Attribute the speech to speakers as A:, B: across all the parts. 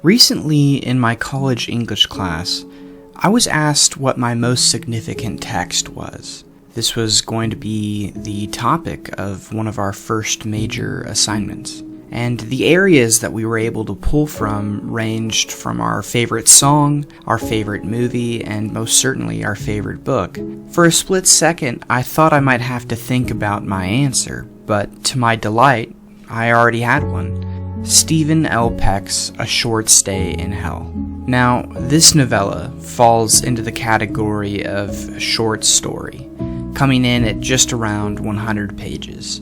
A: Recently, in my college English class, I was asked what my most significant text was. This was going to be the topic of one of our first major assignments. And the areas that we were able to pull from ranged from our favorite song, our favorite movie, and most certainly our favorite book. For a split second, I thought I might have to think about my answer, but to my delight, I already had one. Stephen L. Peck's A Short Stay in Hell. Now, this novella falls into the category of short story, coming in at just around 100 pages.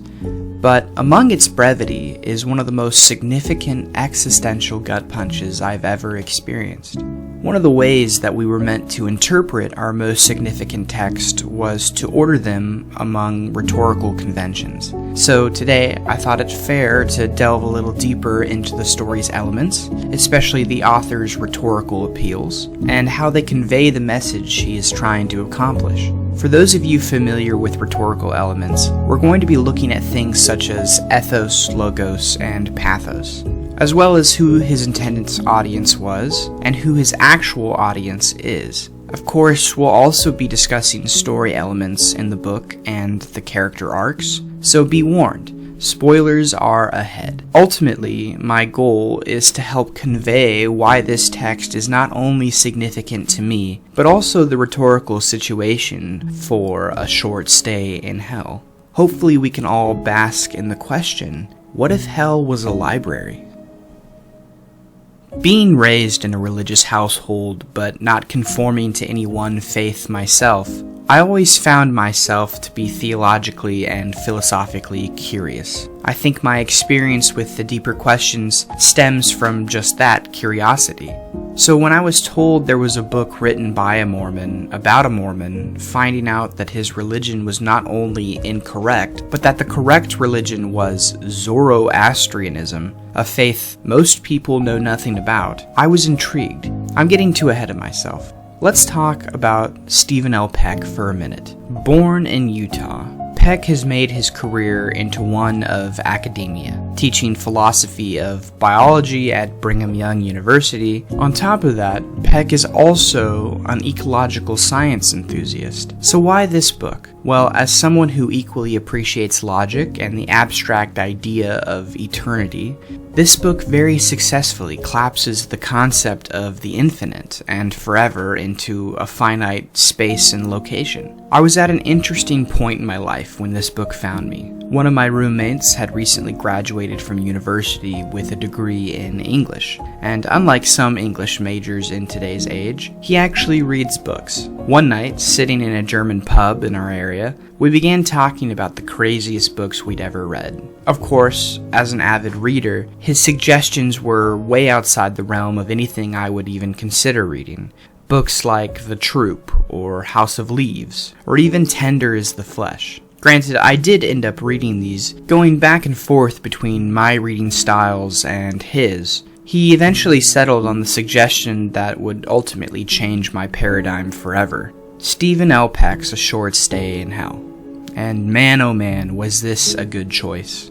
A: But among its brevity is one of the most significant existential gut punches I've ever experienced. One of the ways that we were meant to interpret our most significant text was to order them among rhetorical conventions. So today, I thought it fair to delve a little deeper into the story's elements, especially the author's rhetorical appeals, and how they convey the message he is trying to accomplish. For those of you familiar with rhetorical elements, we're going to be looking at things such as ethos, logos, and pathos, as well as who his intended audience was, and who his actual audience is. Of course, we'll also be discussing story elements in the book and the character arcs, so be warned. Spoilers are ahead. Ultimately, my goal is to help convey why this text is not only significant to me, but also the rhetorical situation for A Short Stay in Hell. Hopefully we can all bask in the question, what if hell was a library? Being raised in a religious household, but not conforming to any one faith myself, I always found myself to be theologically and philosophically curious. I think my experience with the deeper questions stems from just that curiosity. So when I was told there was a book written by a Mormon about a Mormon finding out that his religion was not only incorrect, but that the correct religion was Zoroastrianism, a faith most people know nothing about, I was intrigued. I'm getting too ahead of myself. Let's talk about Stephen L. Peck for a minute. Born in Utah, Peck has made his career into one of academia, teaching philosophy of biology at Brigham Young University. On top of that, Peck is also an ecological science enthusiast. So why this book? Well, as someone who equally appreciates logic and the abstract idea of eternity, this book very successfully collapses the concept of the infinite and forever into a finite space and location. I was at an interesting point in my life when this book found me. One of my roommates had recently graduated from university with a degree in English, and unlike some English majors in today's age, he actually reads books. One night, sitting in a German pub in our area, we began talking about the craziest books we'd ever read. Of course, as an avid reader, his suggestions were way outside the realm of anything I would even consider reading. Books like The Troop, or House of Leaves, or even Tender is the Flesh. Granted, I did end up reading these, going back and forth between my reading styles and his. He eventually settled on the suggestion that would ultimately change my paradigm forever. Stephen L. Peck's A Short Stay in Hell. And man oh man, was this a good choice.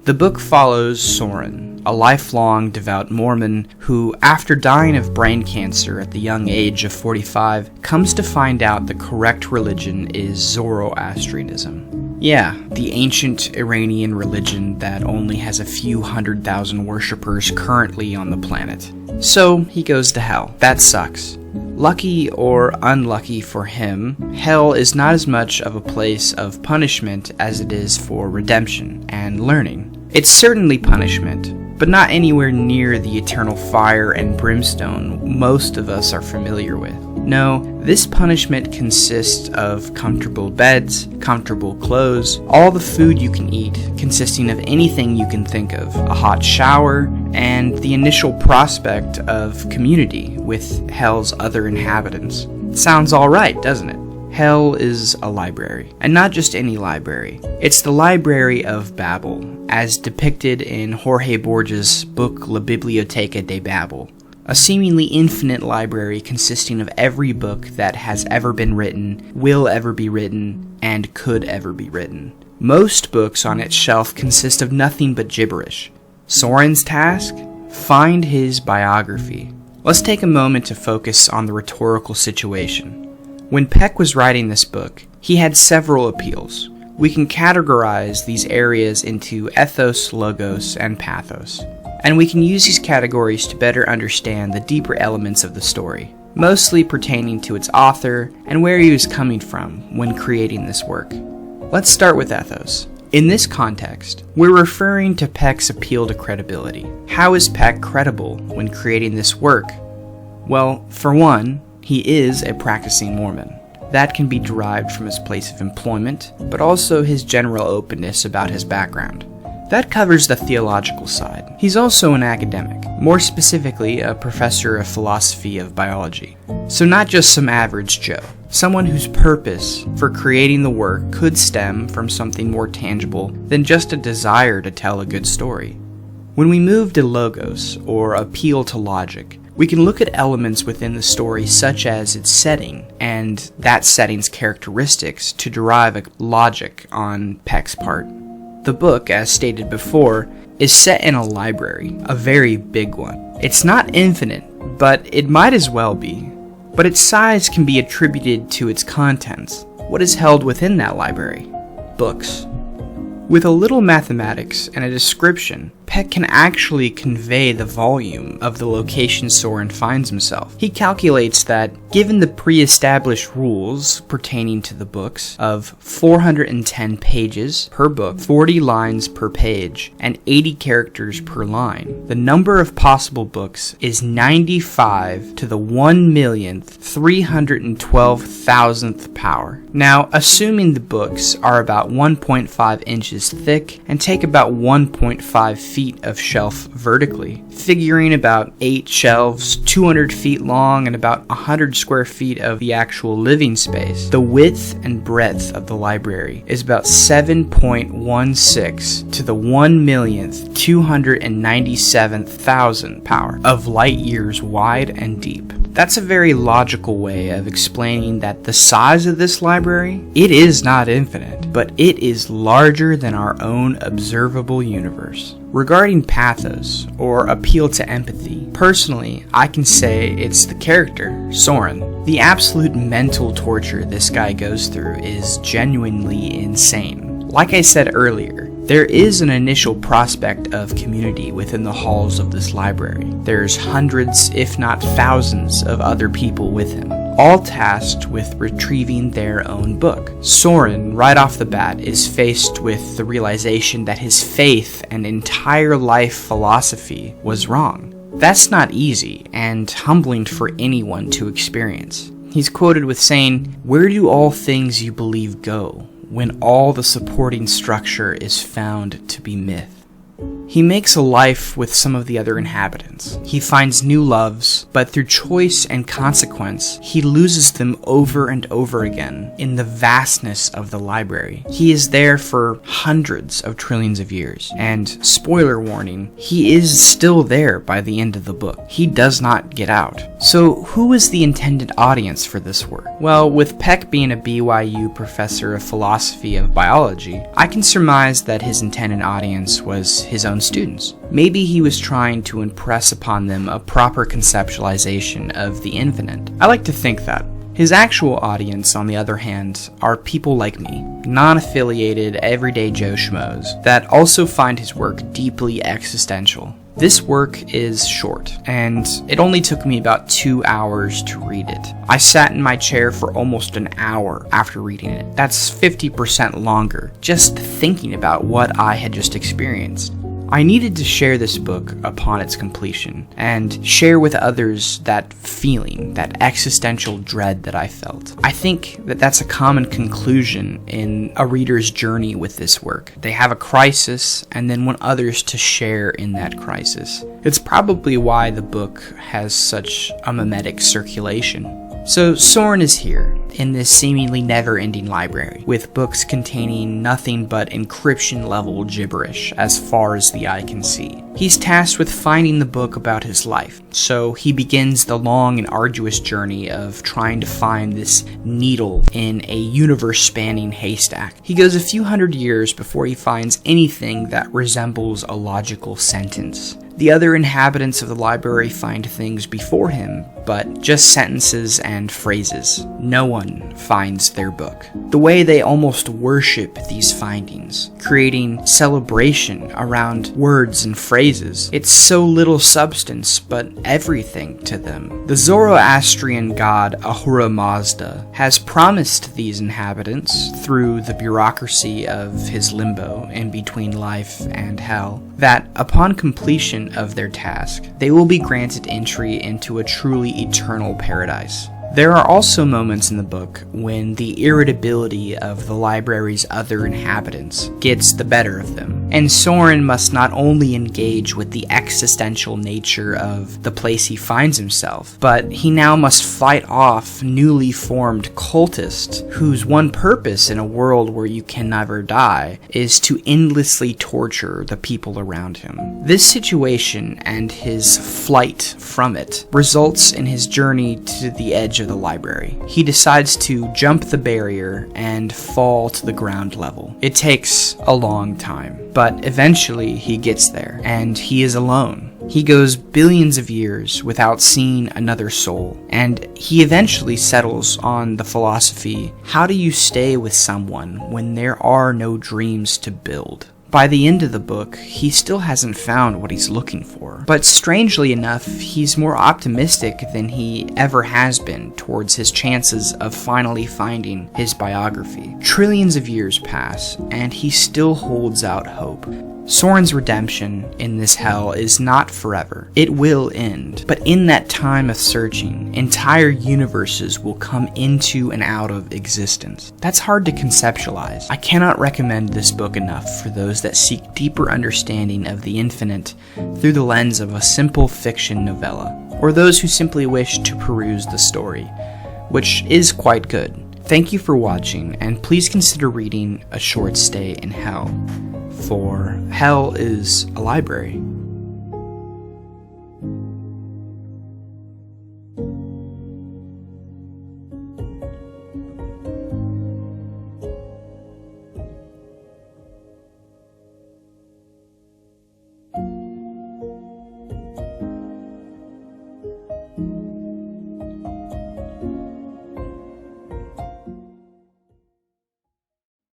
A: The book follows Soren, a lifelong devout Mormon who, after dying of brain cancer at the young age of 45, comes to find out the correct religion is Zoroastrianism. Yeah, the ancient Iranian religion that only has a few 100,000 worshippers currently on the planet. So, he goes to hell. That sucks. Lucky or unlucky for him, hell is not as much of a place of punishment as it is for redemption and learning. It's certainly punishment, but not anywhere near the eternal fire and brimstone most of us are familiar with. No, this punishment consists of comfortable beds, comfortable clothes, all the food you can eat, consisting of anything you can think of, a hot shower, and the initial prospect of community with hell's other inhabitants. Sounds alright, doesn't it? Hell is a library, and not just any library. It's the Library of Babel, as depicted in Jorge Borges' book La Biblioteca de Babel. A seemingly infinite library consisting of every book that has ever been written, will ever be written, and could ever be written. Most books on its shelf consist of nothing but gibberish. Soren's task? Find his biography. Let's take a moment to focus on the rhetorical situation. When Peck was writing this book, he had several appeals. We can categorize these areas into ethos, logos, and pathos. And we can use these categories to better understand the deeper elements of the story, mostly pertaining to its author and where he was coming from when creating this work. Let's start with ethos. In this context, we're referring to Peck's appeal to credibility. How is Peck credible when creating this work? Well, for one, he is a practicing Mormon. That can be derived from his place of employment, but also his general openness about his background. That covers the theological side. He's also an academic, more specifically a professor of philosophy of biology. So not just some average Joe, someone whose purpose for creating the work could stem from something more tangible than just a desire to tell a good story. When we move to logos, or appeal to logic, we can look at elements within the story such as its setting and that setting's characteristics to derive a logic on Peck's part. The book, as stated before, is set in a library, a very big one. It's not infinite, but it might as well be. But its size can be attributed to its contents. What is held within that library? Books. With a little mathematics and a description, Peck can actually convey the volume of the location Soren finds himself. He calculates that, given the pre-established rules pertaining to the books of 410 pages per book, 40 lines per page, and 80 characters per line, the number of possible books is 95 to the 1,312,000th power. Now, assuming the books are about 1.5 inches thick and take about 1.5 feet of shelf vertically, figuring about 8 shelves, 200 feet long, and about 100 square feet of the actual living space. The width and breadth of the library is about 7.16 to the 1,297,000th power of light years wide and deep. That's a very logical way of explaining that the size of this library, it is not infinite, but it is larger than our own observable universe. Regarding pathos, or appeal to empathy, personally, I can say it's the character, Soren. The absolute mental torture this guy goes through is genuinely insane. Like I said earlier, there is an initial prospect of community within the halls of this library. There's hundreds, if not thousands, of other people with him, all tasked with retrieving their own book. Soren, right off the bat, is faced with the realization that his faith and entire life philosophy was wrong. That's not easy and humbling for anyone to experience. He's quoted with saying, "Where do all things you believe go when all the supporting structure is found to be myth?" He makes a life with some of the other inhabitants. He finds new loves, but through choice and consequence, he loses them over and over again in the vastness of the library. He is there for hundreds of trillions of years, and spoiler warning, he is still there by the end of the book. He does not get out. So who is the intended audience for this work? Well, with Peck being a BYU professor of philosophy of biology, I can surmise that his intended audience was his own students. Maybe he was trying to impress upon them a proper conceptualization of the infinite. I like to think that. His actual audience, on the other hand, are people like me, non-affiliated everyday Joe Schmoes, that also find his work deeply existential. This work is short, and it only took me about 2 hours to read it. I sat in my chair for almost an hour after reading it. That's 50% longer, just thinking about what I had just experienced. I needed to share this book upon its completion, and share with others that feeling, that existential dread that I felt. I think that that's a common conclusion in a reader's journey with this work. They have a crisis, and then want others to share in that crisis. It's probably why the book has such a mimetic circulation. So Soren is here, in this seemingly never-ending library, with books containing nothing but encryption-level gibberish as far as the eye can see. He's tasked with finding the book about his life, so he begins the long and arduous journey of trying to find this needle in a universe-spanning haystack. He goes a few hundred years before he finds anything that resembles a logical sentence. The other inhabitants of the library find things before him, but just sentences and phrases. No one finds their book. The way they almost worship these findings, creating celebration around words and phrases. It's so little substance, but everything to them. The Zoroastrian god Ahura Mazda has promised these inhabitants, through the bureaucracy of his limbo in between life and hell, that upon completion of their task, they will be granted entry into a truly eternal paradise. There are also moments in the book when the irritability of the library's other inhabitants gets the better of them, and Soren must not only engage with the existential nature of the place he finds himself, but he now must fight off newly formed cultists whose one purpose in a world where you can never die is to endlessly torture the people around him. This situation and his flight from it results in his journey to the edge of the library. He decides to jump the barrier and fall to the ground level. It takes a long time, but eventually he gets there, and he is alone. He goes billions of years without seeing another soul, and he eventually settles on the philosophy, how do you stay with someone when there are no dreams to build? By the end of the book, he still hasn't found what he's looking for. But strangely enough, he's more optimistic than he ever has been towards his chances of finally finding his biography. Trillions of years pass, and he still holds out hope. Soren's redemption in this hell is not forever. It will end. But in that time of searching, entire universes will come into and out of existence. That's hard to conceptualize. I cannot recommend this book enough for those that seek deeper understanding of the infinite through the lens of a simple fiction novella, or those who simply wish to peruse the story, which is quite good. Thank you for watching, and please consider reading A Short Stay in Hell, for hell is a library.